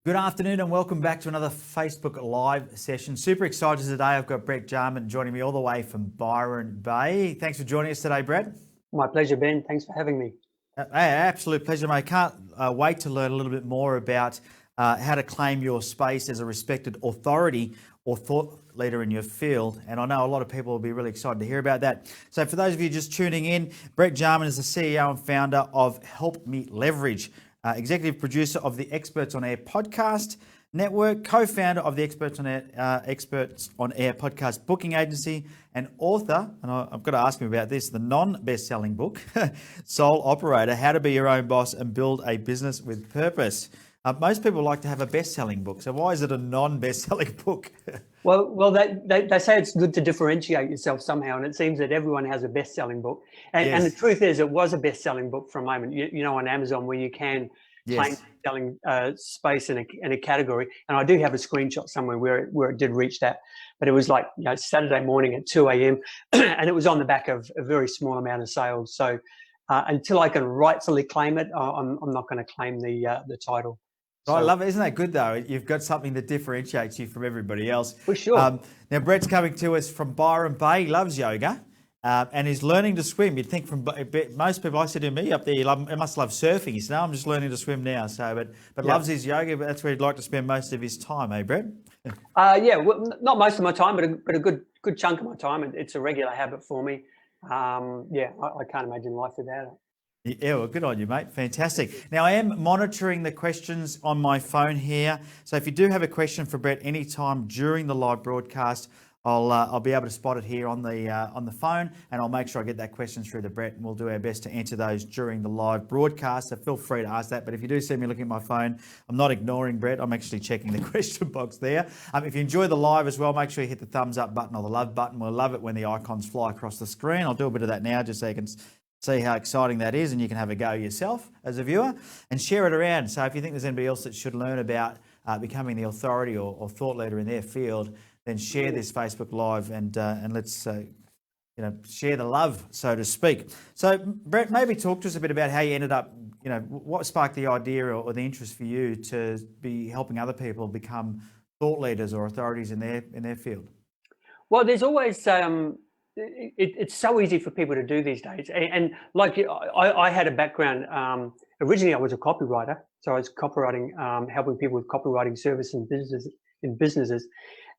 Good afternoon and welcome back to another Facebook Live session. Super excited today. I've got Brett Jarman joining me all the way from Byron Bay. Thanks for joining us today, Brett. My pleasure, Ben. Thanks for having me. Absolute pleasure, mate. Can't wait to learn a little bit more about how to claim your space as a respected authority or thought leader in your field. And I know a lot of people will be really excited to hear about that. So for those of you just tuning in, Brett Jarman is the CEO and founder of Help Me Leverage. Executive producer of the Experts on Air podcast network, co-founder of the Experts on Air podcast booking agency, and author, and I've got to ask him about this, the non-best-selling book, Sole Operator, How to Be Your Own Boss and Build a Business with Purpose. Most people like to have a best-selling book, so why is it a non-best-selling book? Well, they say it's good to differentiate yourself somehow, and it seems that everyone has a best-selling book. And the truth is, it was a best-selling book for a moment. You know, on Amazon, where you can claim selling space in a category. And I do have a screenshot somewhere where it did reach that, but it was like Saturday morning at 2 a.m. and it was on the back of a very small amount of sales. So until I can rightfully claim it, I'm not going to claim the title. So, I love it. Isn't that good, though? You've got something that differentiates you from everybody else. For sure. Now, Brett's coming to us from Byron Bay. He loves yoga and he's learning to swim. You'd think from most people, I said to me up there, he must love surfing. He said, no, I'm just learning to swim now. So, but loves his yoga, but that's where he'd like to spend most of his time, eh, Brett? Well, not most of my time, but a good chunk of my time. It's a regular habit for me. I can't imagine life without it. Yeah, well, good on you, mate. Fantastic. Now, I am monitoring the questions on my phone here. So if you do have a question for Brett anytime during the live broadcast, I'll be able to spot it here on the phone, and I'll make sure I get that question through to Brett, and we'll do our best to answer those during the live broadcast. So feel free to ask that. But if you do see me looking at my phone, I'm not ignoring Brett. I'm actually checking the question box there. If you enjoy the live as well, make sure you hit the thumbs up button or the love button. We'll love it when the icons fly across the screen. I'll do a bit of that now just so you can see how exciting that is, and you can have a go yourself as a viewer and share it around. So if you think there's anybody else that should learn about becoming the authority or thought leader in their field, then share this Facebook Live and let's share the love, so to speak. So Brett, maybe talk to us a bit about how you ended up, what sparked the idea or the interest for you to be helping other people become thought leaders or authorities in their field. Well, there's always it's so easy for people to do these days, and like I had a background. Originally, I was a copywriter, so I was copywriting, helping people with copywriting service and businesses.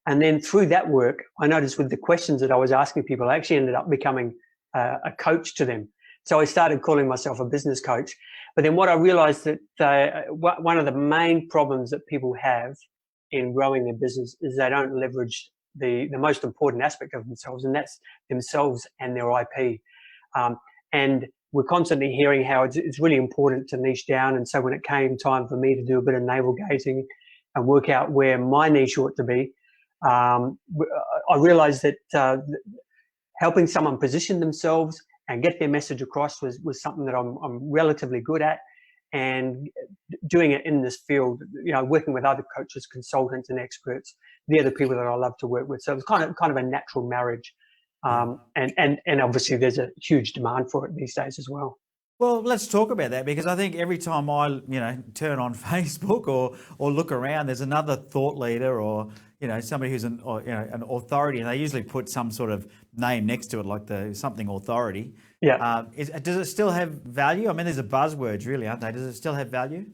And then through that work, I noticed with the questions that I was asking people, I actually ended up becoming a coach to them. So I started calling myself a business coach. But then what I realized that one of the main problems that people have in growing their business is they don't leverage the most important aspect of themselves, and that's themselves and their IP. And we're constantly hearing how it's really important to niche down. And so when it came time for me to do a bit of navel gazing and work out where my niche ought to be, I realized that helping someone position themselves and get their message across was something that I'm relatively good at, and doing it in this field, working with other coaches, consultants, and experts, they're the people that I love to work with. So it was kind of a natural marriage, and obviously there's a huge demand for it these days as well. Well, let's talk about that, because I think every time I, turn on Facebook or look around, there's another thought leader or somebody who's an authority, and they usually put some sort of name next to it, like something authority. Yeah. Does it still have value? I mean, there's a buzzwords, really, aren't they? Does it still have value?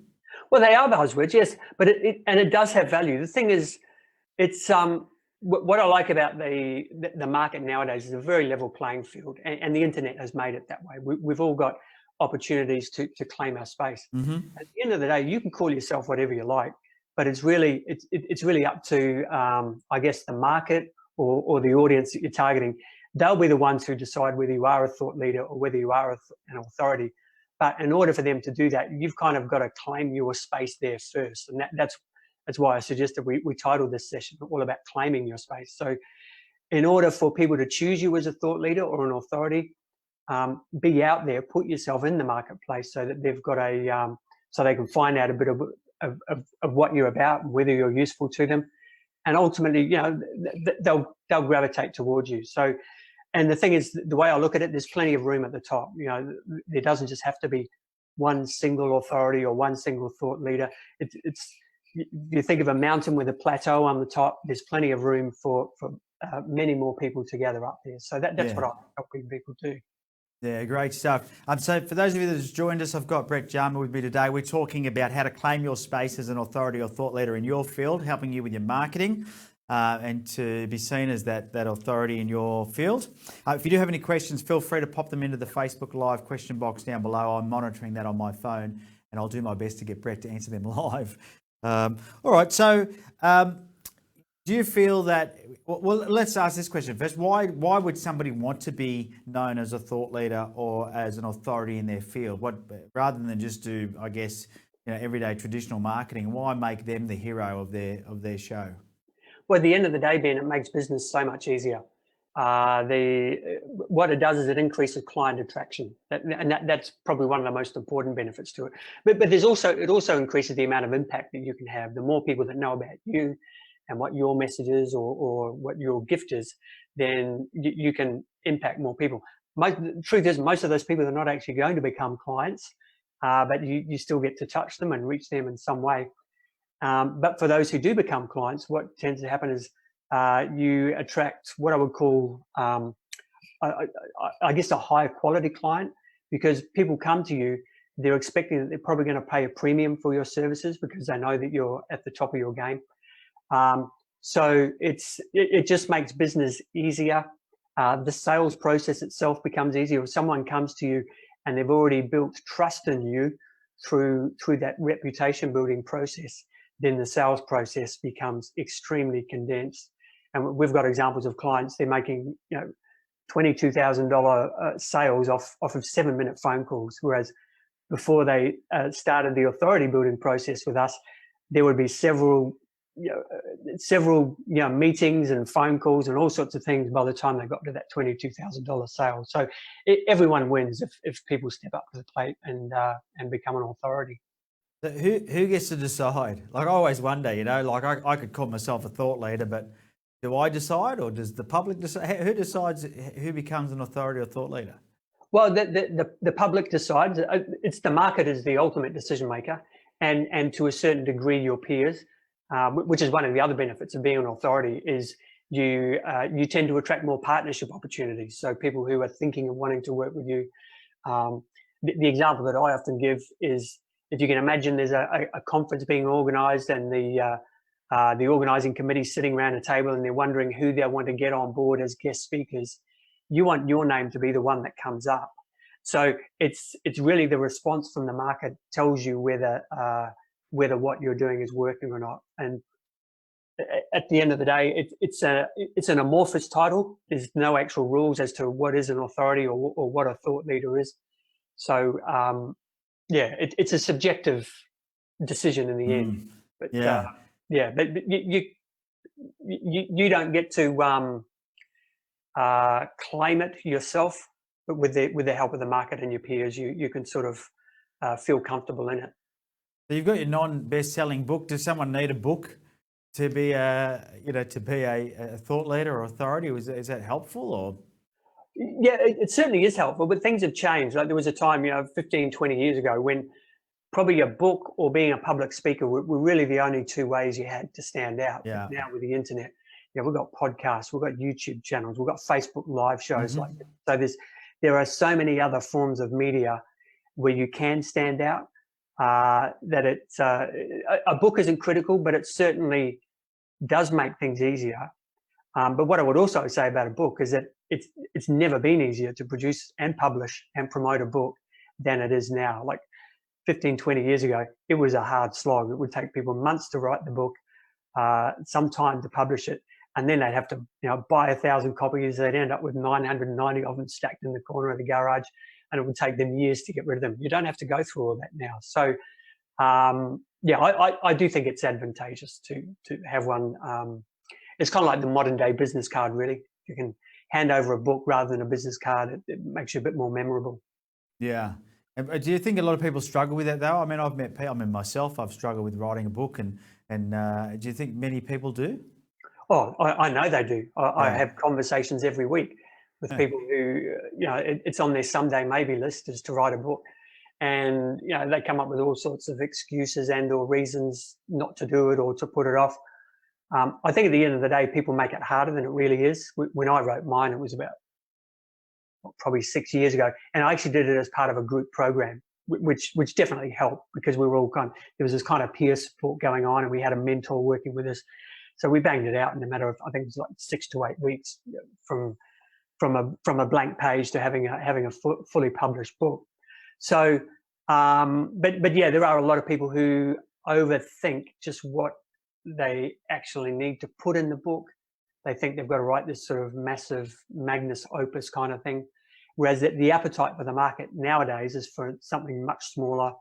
Well, they are buzzwords, yes, but it does have value. The thing is, it's what I like about the market nowadays is a very level playing field, and the internet has made it that way. We've all got opportunities to claim our space. Mm-hmm. At the end of the day, you can call yourself whatever you like, but it's really up to I guess the market or the audience that you're targeting. They'll be the ones who decide whether you are a thought leader or whether you are an authority. But in order for them to do that, you've kind of got to claim your space there first, and that's why I suggested we titled this session all about claiming your space. So in order for people to choose you as a thought leader or an authority, be out there, put yourself in the marketplace so that they've got so they can find out a bit of what you're about, whether you're useful to them, and ultimately, they'll gravitate towards you. So, and the thing is, the way I look at it, there's plenty of room at the top. There doesn't just have to be one single authority or one single thought leader. you think of a mountain with a plateau on the top, there's plenty of room for many more people to gather up there. So that's what I'm helping people do. Yeah, great stuff. So for those of you that have joined us, I've got Brett Jarman with me today. We're talking about how to claim your space as an authority or thought leader in your field, helping you with your marketing and to be seen as that authority in your field. If you do have any questions, feel free to pop them into the Facebook Live question box down below. I'm monitoring that on my phone and I'll do my best to get Brett to answer them live. All right, so do you feel that, well, let's ask this question first. Why would somebody want to be known as a thought leader or as an authority in their field? Rather than just do, I guess, everyday traditional marketing, why make them the hero of their show? Well, at the end of the day, Ben, it makes business so much easier. What it does is it increases client attraction, and that's probably one of the most important benefits to it. But it also increases the amount of impact that you can have. The more people that know about you and what your message is or what your gift is, then you can impact more people. The truth is, most of those people are not actually going to become clients, but you still get to touch them and reach them in some way. But for those who do become clients, what tends to happen is you attract what I would call, I guess, a higher quality client, because people come to you, they're expecting that they're probably going to pay a premium for your services because they know that you're at the top of your game. So it just makes business easier. The sales process itself becomes easier. If someone comes to you and they've already built trust in you through that reputation building process, then the sales process becomes extremely condensed. And we've got examples of clients, they're making $22,000 sales off of 7-minute phone calls, whereas before they started the authority building process with us, there would be several meetings and phone calls and all sorts of things by the time they got to that $22,000 sale. So everyone wins if people step up to the plate and become an authority. So who gets to decide? Like, I always wonder, like I could call myself a thought leader, but do I decide, or does the public decide? Who decides who becomes an authority or thought leader? Well, the public decides. It's the market is the ultimate decision maker, and to a certain degree, your peers, which is one of the other benefits of being an authority, is you tend to attract more partnership opportunities. So people who are thinking of wanting to work with you. The example that I often give is, if you can imagine, there's a conference being organised, and the organising committee sitting around a table, and they're wondering who they want to get on board as guest speakers. You want your name to be the one that comes up. So it's really the response from the market tells you whether what you're doing is working or not. And at the end of the day, it's an amorphous title. There's no actual rules as to what is an authority or what a thought leader is. So it's a subjective decision in the end. But but you don't get to claim it yourself, but with the help of the market and your peers, you can sort of feel comfortable in it. So you've got your non-best-selling book. Does someone need a book to be a thought leader or authority? Is that helpful, or? Yeah, it certainly is helpful, but things have changed. Like, there was a time, 15, 20 years ago, when probably a book or being a public speaker were really the only two ways you had to stand out. Yeah. But now with the internet, we've got podcasts, we've got YouTube channels, we've got Facebook live shows. So there are so many other forms of media where you can stand out. That it's a book isn't critical, but it certainly does make things easier. But what I would also say about a book is that it's never been easier to produce and publish and promote a book than it is now. Like 15, 20 years ago, it was a hard slog. It would take people months to write the book, some time to publish it, and then they'd have to buy 1,000 copies. They'd end up with 990 of them stacked in the corner of the garage, and it would take them years to get rid of them. You don't have to go through all that now. So I do think it's advantageous to have one. It's kind of like the modern day business card, really. You can hand over a book rather than a business card. It makes you a bit more memorable. Yeah. Do you think a lot of people struggle with that, though? I mean, myself, I've struggled with writing a book, and do you think many people do? Oh, I know they do. I have conversations every week with people who, it's on their someday maybe list is to write a book. and they come up with all sorts of excuses and or reasons not to do it or to put it off. I think at the end of the day, people make it harder than it really is. When I wrote mine, it was about probably 6 years ago, and I actually did it as part of a group program, which definitely helped, because we were all there was this kind of peer support going on, and we had a mentor working with us. So we banged it out in a matter of, I think it was like 6 to 8 weeks, from a blank page to having a fully published book. So, but yeah, there are a lot of people who overthink just what they actually need to put in the book. They think they've got to write this sort of massive magnus opus kind of thing, whereas the appetite for the market nowadays is for something much smaller,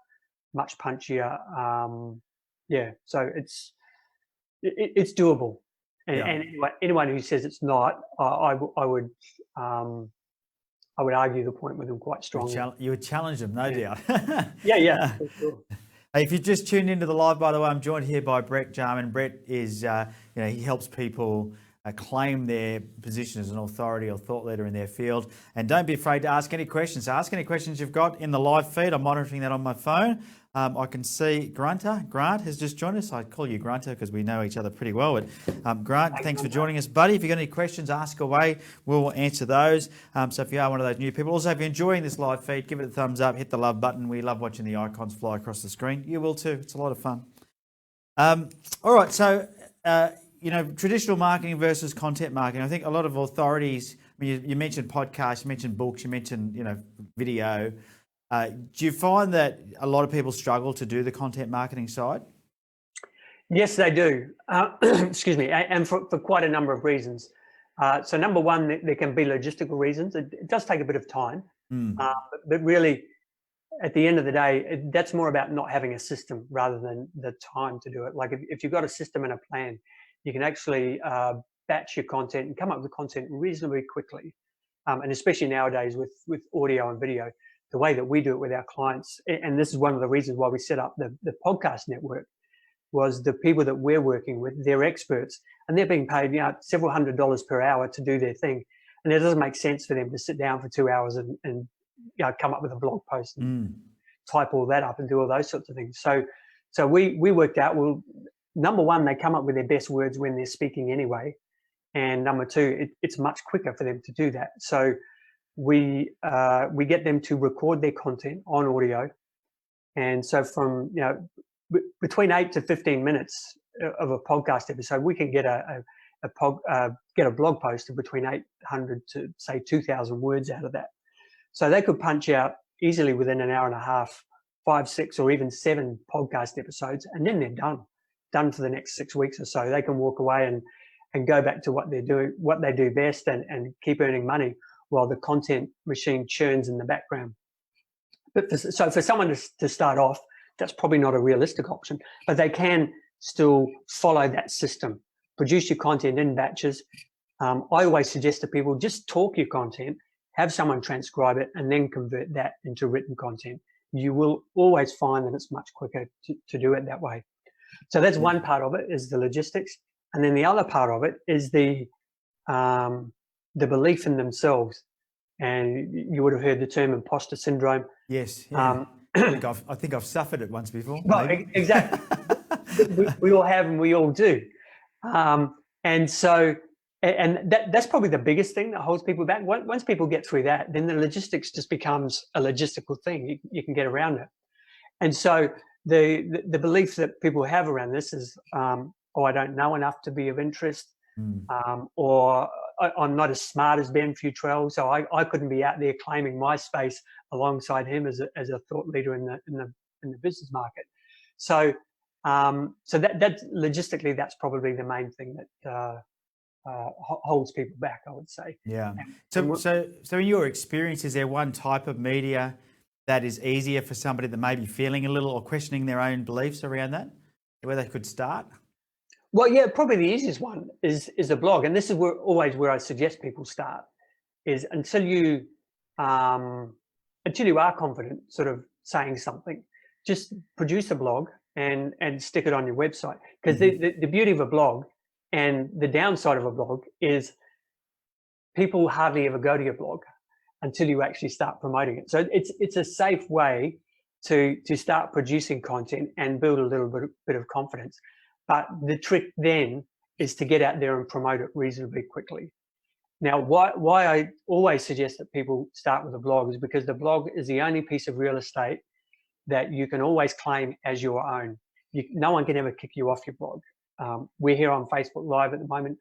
much punchier. So it's doable, and anyone who says it's not, I would argue the point with them quite strongly. You would challenge them, no doubt. Yeah, for sure. Hey, if you just tuned into the live, by the way, I'm joined here by Brett Jarman. Brett is, he helps people claim their position as an authority or thought leader in their field. And don't be afraid to ask any questions. Ask any questions you've got in the live feed. I'm monitoring that on my phone. I can see Grant has just joined us. I call you Grunter because we know each other pretty well. But Grant, thanks for joining us, buddy. If you've got any questions, ask away. We'll answer those. So if you are one of those new people, also if you're enjoying this live feed, give it a thumbs up, hit the love button. We love watching the icons fly across the screen. You will too. It's a lot of fun. All right. So, traditional marketing versus content marketing. I think a lot of authorities, you mentioned podcasts, you mentioned books, you mentioned, video. Do you find that a lot of people struggle to do the content marketing side? Yes, they do. Excuse me, and for quite a number of reasons. So number one, there can be logistical reasons. It does take a bit of time, but really, at the end of the day, that's more about not having a system rather than the time to do it. Like if you've got a system and a plan, you can actually batch your content and come up with content reasonably quickly. And especially nowadays with audio and video, the way that we do it with our clients, and this is one of the reasons why we set up the podcast network, was the people that we're working with, they're experts, and they're being paid several $100s per hour to do their thing. And it doesn't make sense for them to sit down for 2 hours and come up with a blog post and type all that up and do all those sorts of things. So we worked out, well, number one, they come up with their best words when they're speaking anyway. And number two, it's much quicker for them to do that. So we get them to record their content on audio. And so from, between 8 to 15 minutes of a podcast episode, we can get a blog post of between 800 to say 2,000 words out of that. So they could punch out easily within an hour and a half, 5, 6, or even 7 podcast episodes, and then they're done for the next 6 weeks or so. They can walk away and go back to what they do best and keep earning money while the content machine churns in the background. But for someone to start off, that's probably not a realistic option, but they can still follow that system. Produce your content in batches. I always suggest to people, just talk your content, have someone transcribe it, and then convert that into written content. You will always find that it's much quicker to do it that way. So that's one part of it, is the logistics. And then the other part of it is the belief in themselves. And you would have heard the term imposter syndrome. Yes. Yeah. I think I've suffered it once before. Right, exactly. we all have, and we all do. And that's probably the biggest thing that holds people back. Once people get through that, then the logistics just becomes a logistical thing. You can get around it. And so the belief that people have around this is, I don't know enough to be of interest, or I'm not as smart as Ben Fewtrell, so I couldn't be out there claiming my space alongside him as a thought leader in the business market. So that logistically, that's probably the main thing that holds people back, I would say. Yeah. So in your experience, is there one type of media that is easier for somebody that may be feeling a little or questioning their own beliefs around that, where they could start? Well, yeah, probably the easiest one is a blog, and this is always where I suggest people start. Is until you are confident, sort of saying something, just produce a blog and stick it on your website. Because the beauty of a blog and the downside of a blog is people hardly ever go to your blog until you actually start promoting it. So it's a safe way to start producing content and build a little bit of confidence. But the trick then is to get out there and promote it reasonably quickly. Now, why I always suggest that people start with a blog is because the blog is the only piece of real estate that you can always claim as your own. No one can ever kick you off your blog. We're here on Facebook Live at the moment.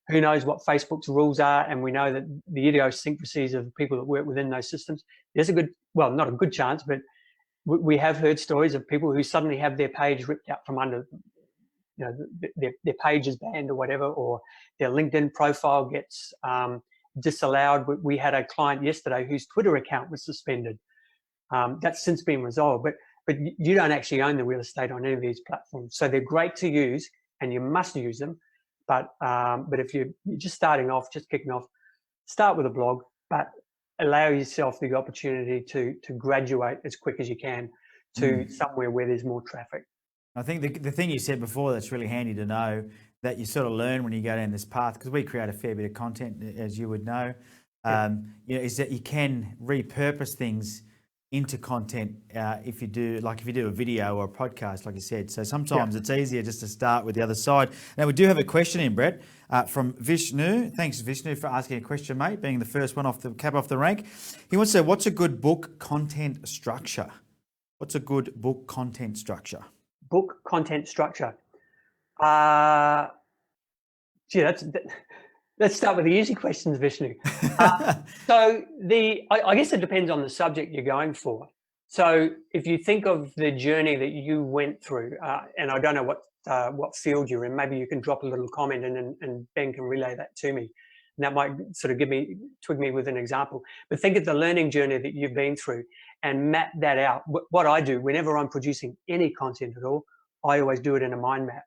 Who knows what Facebook's rules are, and we know that the idiosyncrasies of people that work within those systems. There's a good, well, not a good chance, but we have heard stories of people who suddenly have their page ripped out from under them. You know, their page is banned or whatever, or their LinkedIn profile gets disallowed. We had a client yesterday whose Twitter account was suspended. That's since been resolved, but you don't actually own the real estate on any of these platforms. So they're great to use, and you must use them. But if you're just starting off, just kicking off, start with a blog, but allow yourself the opportunity to graduate as quick as you can to somewhere where there's more traffic. I think the thing you said before that's really handy to know, that you sort of learn when you go down this path, because we create a fair bit of content, as you would know, is that you can repurpose things into content if you do a video or a podcast, like you said. So sometimes it's easier just to start with the other side. Now, we do have a question in, Brett, from Vishnu. Thanks, Vishnu, for asking a question, mate, being the first one off the rank. He wants to know, what's a good book content structure? What's a good book content structure? Book content structure. Let's start with the easy questions, Vishnu. So I guess it depends on the subject you're going for. So if you think of the journey that you went through, and I don't know what field you're in, maybe you can drop a little comment and Ben can relay that to me. And that might sort of twig me with an example. But think of the learning journey that you've been through and map that out. What I do whenever I'm producing any content at all, I always do it in a mind map.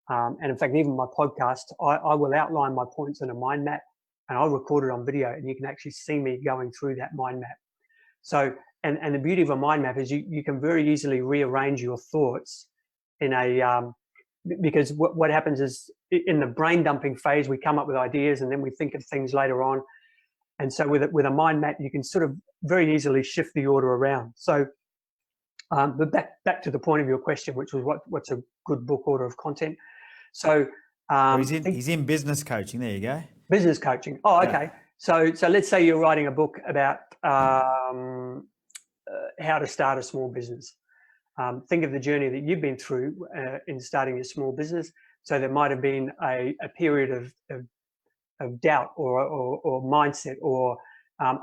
And in fact, even my podcast, I will outline my points in a mind map, and I'll record it on video, and you can actually see me going through that mind map. So, and the beauty of a mind map is you can very easily rearrange your thoughts in because what happens is in the brain dumping phase, we come up with ideas and then we think of things later on. And so with a mind map, you can sort of very easily shift the order around. So, but back to the point of your question, which was what's a good book order of content. So he's in business coaching. There you go. Business coaching. Oh, okay. Yeah. So let's say you're writing a book about how to start a small business. Think of the journey that you've been through in starting your small business. So there might have been a period of doubt or mindset or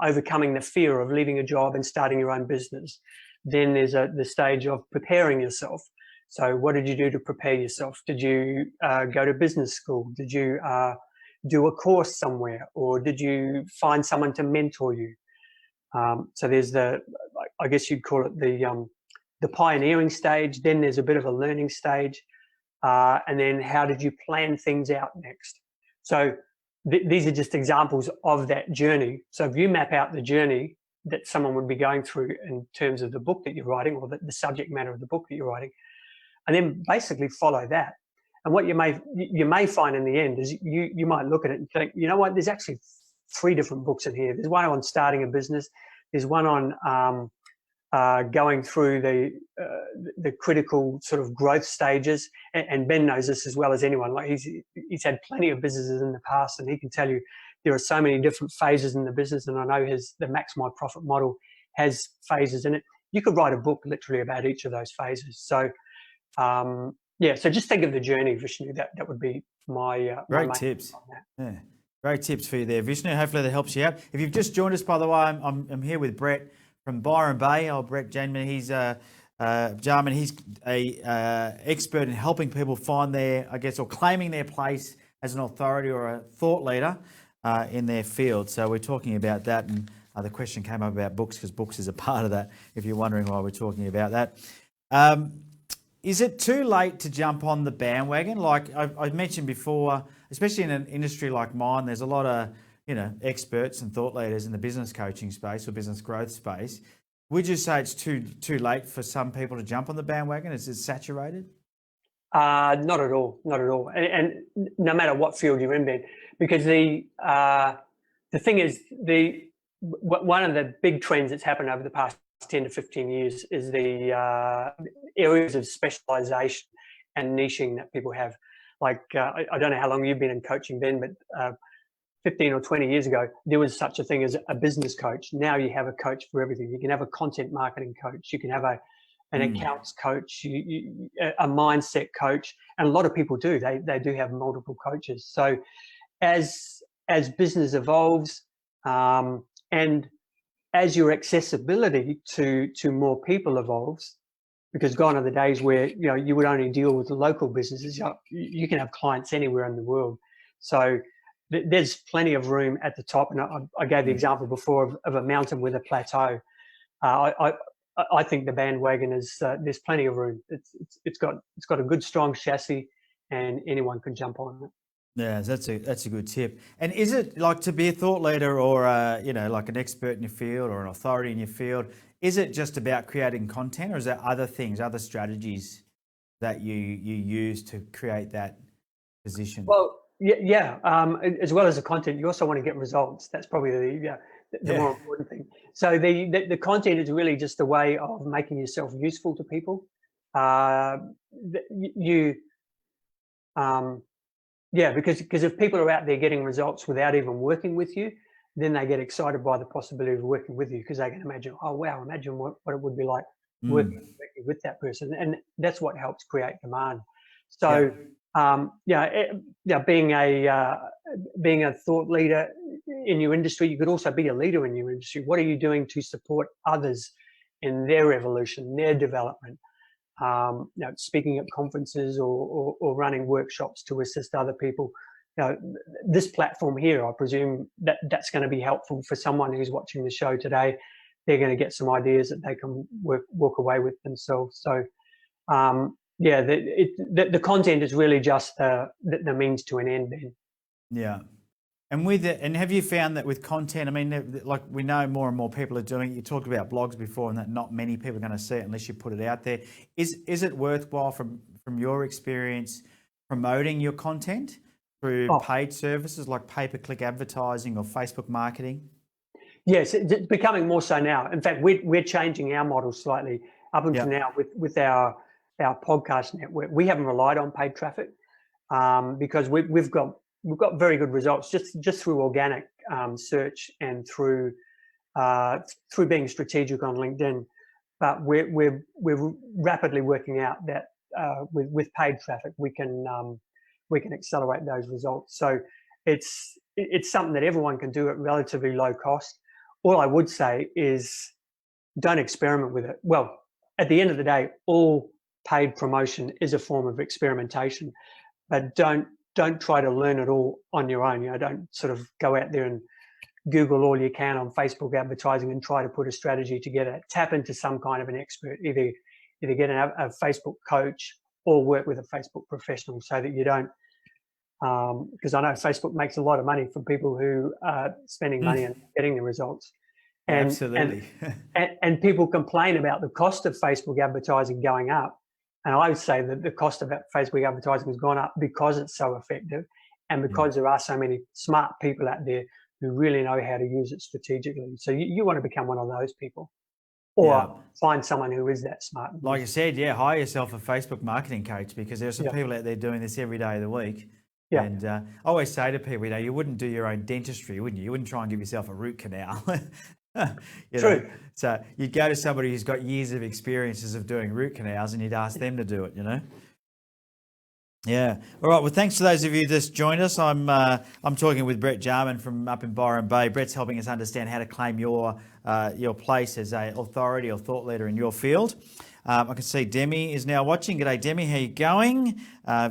overcoming the fear of leaving a job and starting your own business. Then there's the stage of preparing yourself. So what did you do to prepare yourself? Did you go to business school? Did you do a course somewhere? Or did you find someone to mentor you? So there's I guess you'd call it the pioneering stage. Then there's a bit of a learning stage. And then how did you plan things out next? So these are just examples of that journey. So if you map out the journey that someone would be going through in terms of the book that you're writing, or the subject matter of the book that you're writing, and then basically follow that. And what you may find in the end is you might look at it and think, you know what, there's actually 3 different books in here. There's one on starting a business. There's one on going through the critical sort of growth stages. And Ben knows this as well as anyone. Like he's had plenty of businesses in the past, and he can tell you there are so many different phases in the business. And I know the Maximize Profit model has phases in it. You could write a book literally about each of those phases. So so just think of the journey, Vishnu. That would be my great tips. Yeah, great tips for you there, Vishnu. Hopefully that helps you out. If you've just joined us, by the way, I'm here with Brett from Byron Bay. Brett Jarman. He's Jarman. He's a expert in helping people find their, I guess, or claiming their place as an authority or a thought leader in their field. So we're talking about that, and the question came up about books, because books is a part of that. If you're wondering why we're talking about that. Is it too late to jump on the bandwagon? Like I've mentioned before, especially in an industry like mine, there's a lot of experts and thought leaders in the business coaching space or business growth space. Would you say it's too late for some people to jump on the bandwagon? Is it saturated? Not at all. Not at all. And no matter what field you're in, Ben, because the thing is, one of the big trends that's happened over the past 10 to 15 years is the areas of specialization and niching that people have. Like, I don't know how long you've been in coaching, Ben, but 15 or 20 years ago, there was such a thing as a business coach. Now you have a coach for everything. You can have a content marketing coach. You can have an accounts coach, a mindset coach. And a lot of people do. They do have multiple coaches. So as business evolves, and as your accessibility to more people evolves, because gone are the days where you would only deal with the local businesses. You can have clients anywhere in the world. So there's plenty of room at the top. And I gave the example before of a mountain with a plateau. I think the bandwagon is there's plenty of room. It's got a good strong chassis, and anyone can jump on it. Yeah, that's a good tip. And is it like to be a thought leader or like an expert in your field or an authority in your field? Is it just about creating content, or is there other things, other strategies that you use to create that position? Well, yeah. As well as the content, you also want to get results. That's probably the more important thing. So the content is really just a way of making yourself useful to people. Because if people are out there getting results without even working with you, then they get excited by the possibility of working with you, because they can imagine, oh wow, imagine what it would be like working with that person, and that's what helps create demand. So being a thought leader in your industry, you could also be a leader in your industry. What are you doing to support others in their evolution, their development? Speaking at conferences or running workshops to assist other people. This platform here, I presume that's going to be helpful for someone who's watching the show today. They're going to get some ideas that they can walk away with themselves. So, the content is really just the means to an end, Ben. Yeah. And with it, and have you found that with content, I mean, like we know more and more people are doing it. You talked about blogs before, and that not many people are going to see it unless you put it out there. Is it worthwhile from your experience promoting your content through paid services like pay-per-click advertising or Facebook marketing? Yes, it's becoming more so now. In fact, we're changing our model slightly up until now with our podcast network. We haven't relied on paid traffic because we've got very good results just through organic search and through being strategic on LinkedIn. But we're rapidly working out that with paid traffic we can accelerate those results. So it's something that everyone can do at relatively low cost. All I would say is don't experiment with it. Well, at the end of the day, all paid promotion is a form of experimentation, but don't try to learn it all on your own. Don't sort of go out there and Google all you can on Facebook advertising and try to put a strategy together. Tap into some kind of an expert, either get a Facebook coach or work with a Facebook professional, so that you don't, because I know Facebook makes a lot of money from people who are spending money and getting the results. And, absolutely. and people complain about the cost of Facebook advertising going up. And I would say that the cost of Facebook advertising has gone up because it's so effective, and because there are so many smart people out there who really know how to use it strategically. So you want to become one of those people, or find someone who is that smart. Like you said, hire yourself a Facebook marketing coach, because there are some people out there doing this every day of the week. Yeah. And I always say to people, you wouldn't do your own dentistry, wouldn't you? You wouldn't try and give yourself a root canal. True. So you'd go to somebody who's got years of experiences of doing root canals, and you'd ask them to do it, Yeah. All right. Well, thanks to those of you that's joined us. I'm talking with Brett Jarman from up in Byron Bay. Brett's helping us understand how to claim your place as a authority or thought leader in your field. I can see Demi is now watching. G'day, Demi. How you going?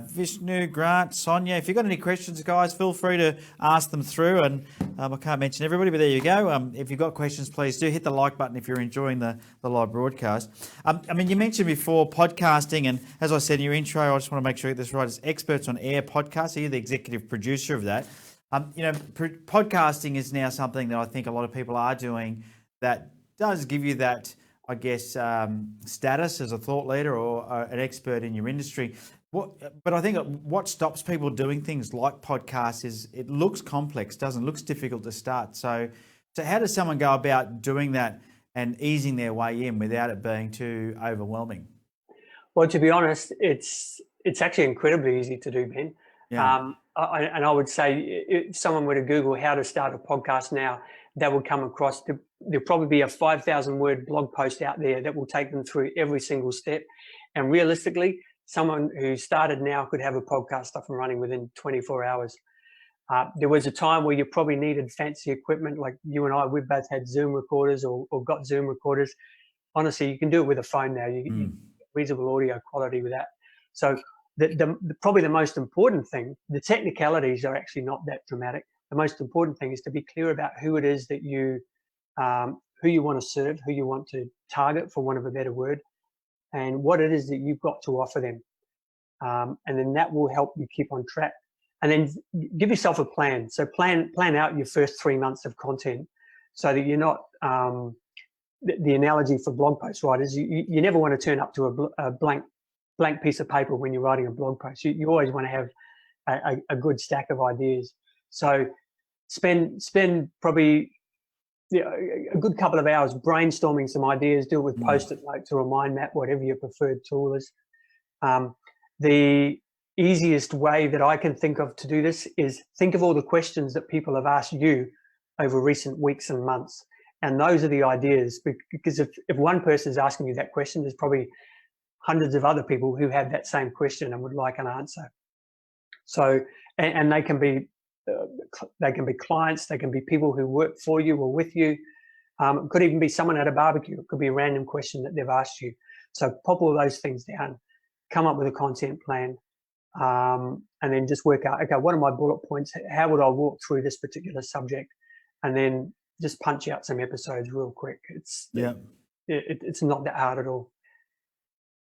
Vishnu, Grant, Sonia. If you've got any questions, guys, feel free to ask them through. And I can't mention everybody, but there you go. If you've got questions, please do hit the like button if you're enjoying the live broadcast. You mentioned before podcasting, and as I said in your intro, I just want to make sure I get this right. It's Experts on Air podcast. So you're the executive producer of that. Podcasting is now something that I think a lot of people are doing that does give you that, I guess, status as a thought leader or an expert in your industry. But I think what stops people doing things like podcasts is it looks complex, doesn't it? Looks difficult to start. So how does someone go about doing that and easing their way in without it being too overwhelming? Well, to be honest, it's actually incredibly easy to do, Ben. Yeah. I would say if someone were to Google how to start a podcast now, they will come across, there'll probably be a 5,000 word blog post out there that will take them through every single step. And realistically, someone who started now could have a podcast up and running within 24 hours. There was a time where you probably needed fancy equipment, like you and I, we've both had Zoom recorders or got Zoom recorders. Honestly, you can do it with a phone now. You get reasonable audio quality with that. So probably the most important thing, the technicalities are actually not that dramatic. The most important thing is to be clear about who it is that who you want to serve, who you want to target, for want of a better word, and what it is that you've got to offer them. And then that will help you keep on track. And then give yourself a plan. So plan out your first 3 months of content so that you're not, the analogy for blog post writers, you never want to turn up to a blank piece of paper when you're writing a blog post. You always want to have a good stack of ideas. So spend probably a good couple of hours brainstorming some ideas. Do it with Post-it notes or a mind map, whatever your preferred tool is. The easiest way that I can think of to do this is think of all the questions that people have asked you over recent weeks and months. And those are the ideas, because if one person is asking you that question, there's probably hundreds of other people who have that same question and would like an answer. So, and they can be clients, they can be people who work for you or with you. It could even be someone at a barbecue. It could be a random question that they've asked you. So pop all those things down, come up with a content plan, and then just work out, okay, what are my bullet points? How would I walk through this particular subject? And then just punch out some episodes real quick. It's not that hard at all.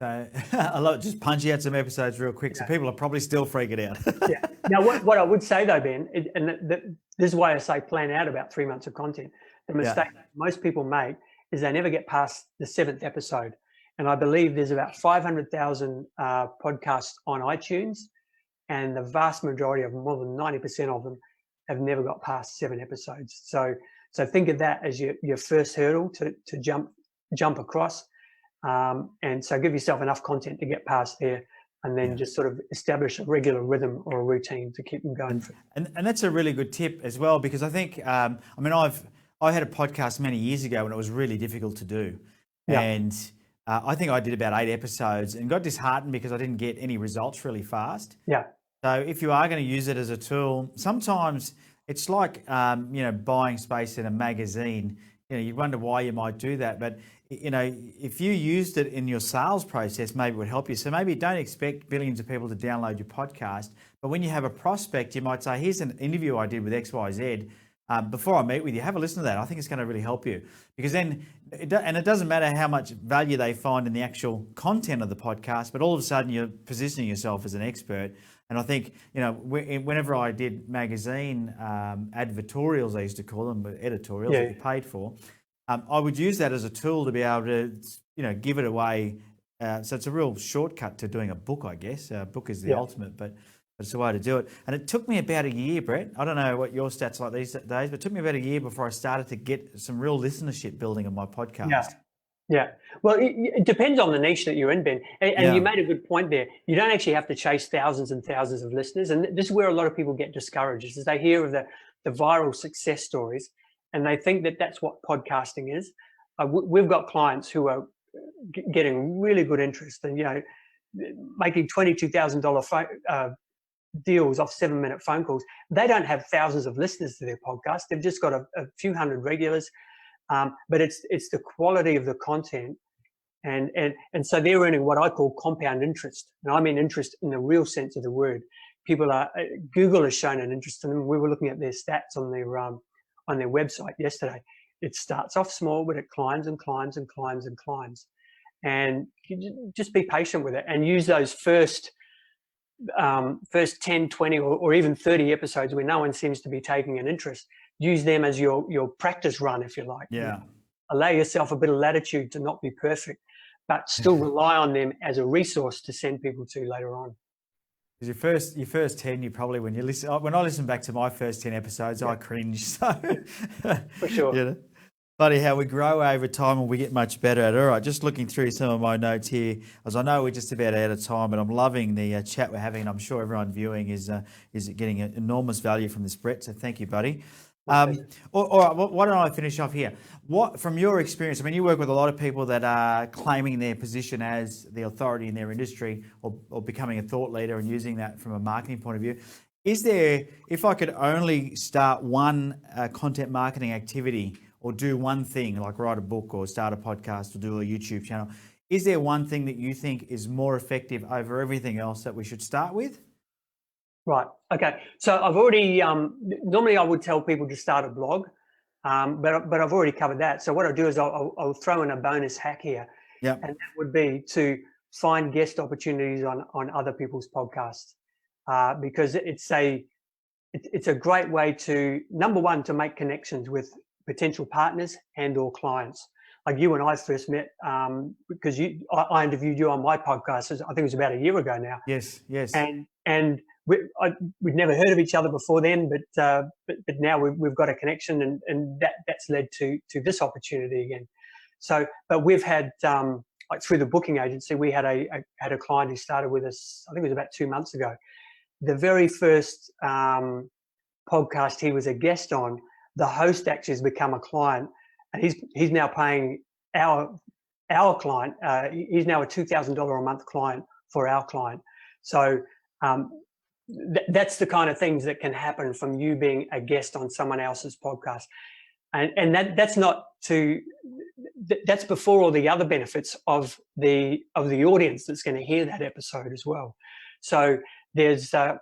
So I love just punching out some episodes real quick. So people are probably still freaking out. Yeah. Now, what I would say though, Ben, this is why I say plan out about 3 months of content. The mistake most people make is they never get past the 7th episode. And I believe there's about 500,000 podcasts on iTunes, and the vast majority of them, more than 90% of them, have never got past 7 episodes. So think of that as your first hurdle to jump across. And so give yourself enough content to get past there, and then just sort of establish a regular rhythm or a routine to keep them going. And that's a really good tip as well, because I think, I had a podcast many years ago when it was really difficult to do. Yeah. And I think I did about 8 episodes and got disheartened because I didn't get any results really fast. Yeah. So if you are going to use it as a tool, sometimes it's like, buying space in a magazine. You wonder why you might do that. But, if you used it in your sales process, maybe it would help you. So maybe don't expect billions of people to download your podcast. But when you have a prospect, you might say, here's an interview I did with XYZ. Before I meet with you, have a listen to that. I think it's going to really help you, because then, it doesn't matter how much value they find in the actual content of the podcast, but all of a sudden you're positioning yourself as an expert. And I think, whenever I did magazine advertorials, I used to call them, but editorials that you paid for, I would use that as a tool to be able to, give it away. So it's a real shortcut to doing a book, I guess. A book is the ultimate, but it's the way to do it. And it took me about a year, Brett. I don't know what your stats are like these days, but it took me about a year before I started to get some real listenership building on my podcast. Yeah. Well, it depends on the niche that you're in, Ben. And you made a good point there. You don't actually have to chase thousands and thousands of listeners. And this is where a lot of people get discouraged, is they hear of the viral success stories and they think that that's what podcasting is. We've got clients who are getting really good interest and, making $22,000 deals off 7-minute phone calls. They don't have thousands of listeners to their podcast. They've just got a few hundred regulars. But it's the quality of the content, and so they're earning what I call compound interest, and I mean interest in the real sense of the word. Google has shown an interest in them. We were looking at their stats on their website yesterday. It starts off small, but it climbs and climbs and climbs and climbs. And you just be patient with it and use those first 10, 20, or even 30 episodes where no one seems to be taking an interest. Use them as your practice run, if you like. Yeah. Allow yourself a bit of latitude to not be perfect, but still rely on them as a resource to send people to later on. Because your first 10, you probably, when I listen back to my first 10 episodes, I cringe. So for sure. Funny how we grow over time and we get much better at it. All right, just looking through some of my notes here, as I know we're just about out of time, but I'm loving the chat we're having, and I'm sure everyone viewing is getting enormous value from this, Brett. So thank you, buddy. All right, why don't I finish off here? What, from your experience, I mean, you work with a lot of people that are claiming their position as the authority in their industry, or becoming a thought leader and using that from a marketing point of view. Is there, if I could only start one content marketing activity, or do one thing, like write a book or start a podcast or do a YouTube channel, is there one thing that you think is more effective over everything else that we should start with? Right. Okay. So I've already, normally I would tell people to start a blog, but I've already covered that. So what I'll do is I'll throw in a bonus hack here. Yeah. And that would be to find guest opportunities on other people's podcasts, because it's a great way to, number one, to make connections with potential partners and or clients. Like you and I first met because I interviewed you on my podcast. I think it was about a year ago now. Yes. And we'd never heard of each other before then, but now we've got a connection, and that's led to this opportunity again. So, but we've had like through the booking agency, we had a client who started with us. I think it was about 2 months ago. The very first podcast he was a guest on, the host actually has become a client, and he's now paying our client. He's now a $2,000 a month client for our client. So that's the kind of things that can happen from you being a guest on someone else's podcast, and that's before all the other benefits of the audience that's going to hear that episode as well. So there are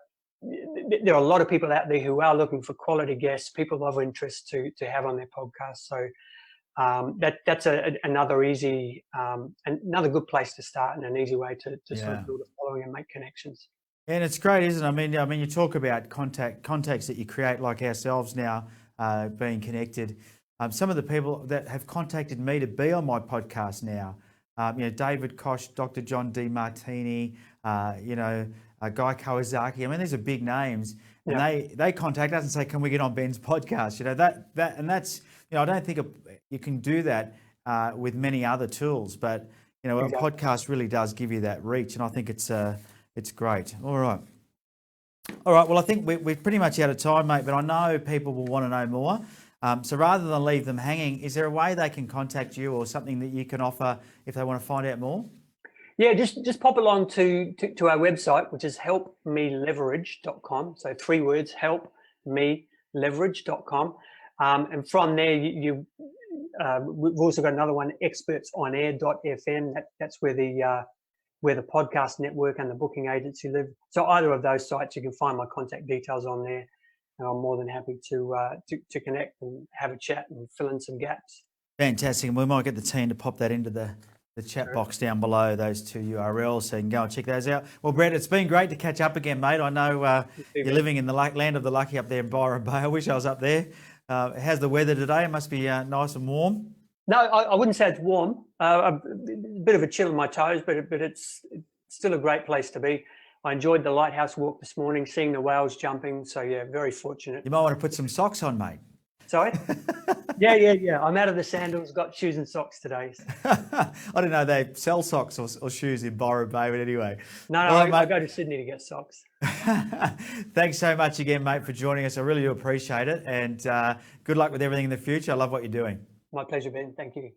a lot of people out there who are looking for quality guests, people of interest to have on their podcast. So that's another easy, another good place to start, and an easy way to sort of build a following and make connections. And it's great, isn't it? I mean, you talk about contacts that you create, like ourselves now, being connected. Some of the people that have contacted me to be on my podcast now, David Koch, Dr. John D. Martini, Guy Kawasaki. I mean, these are big names, and they contact us and say, "Can we get on Ben's podcast?" That's I don't think you can do that with many other tools, but a podcast really does give you that reach, and I think it's great. All right. Well, I think we're pretty much out of time, mate, but I know people will want to know more. So rather than leave them hanging, is there a way they can contact you, or something that you can offer if they want to find out more? Yeah, just pop along to our website, which is helpmeleverage.com. So 3 words, helpmeleverage.com. And from there, we've also got another one, expertsonair.fm. That's where the podcast network and the booking agency live. So either of those sites, you can find my contact details on there, and I'm more than happy to connect and have a chat and fill in some gaps. Fantastic. And we might get the team to pop that into the chat box down below, those 2 URLs, so you can go and check those out. Well, Brett, it's been great to catch up again, mate. I know you're living in the land of the lucky up there in Byron Bay. I wish I was up there. How's the weather today? It must be nice and warm. No, I wouldn't say it's warm. A bit of a chill on my toes, but it's still a great place to be. I enjoyed the lighthouse walk this morning, seeing the whales jumping. So yeah, very fortunate. You might want to put some socks on, mate. Sorry? Yeah. I'm out of the sandals, got shoes and socks today. I didn't know they sell socks or shoes in Byron Bay, but anyway. No, I go to Sydney to get socks. Thanks so much again, mate, for joining us. I really do appreciate it. And good luck with everything in the future. I love what you're doing. My pleasure, Ben. Thank you.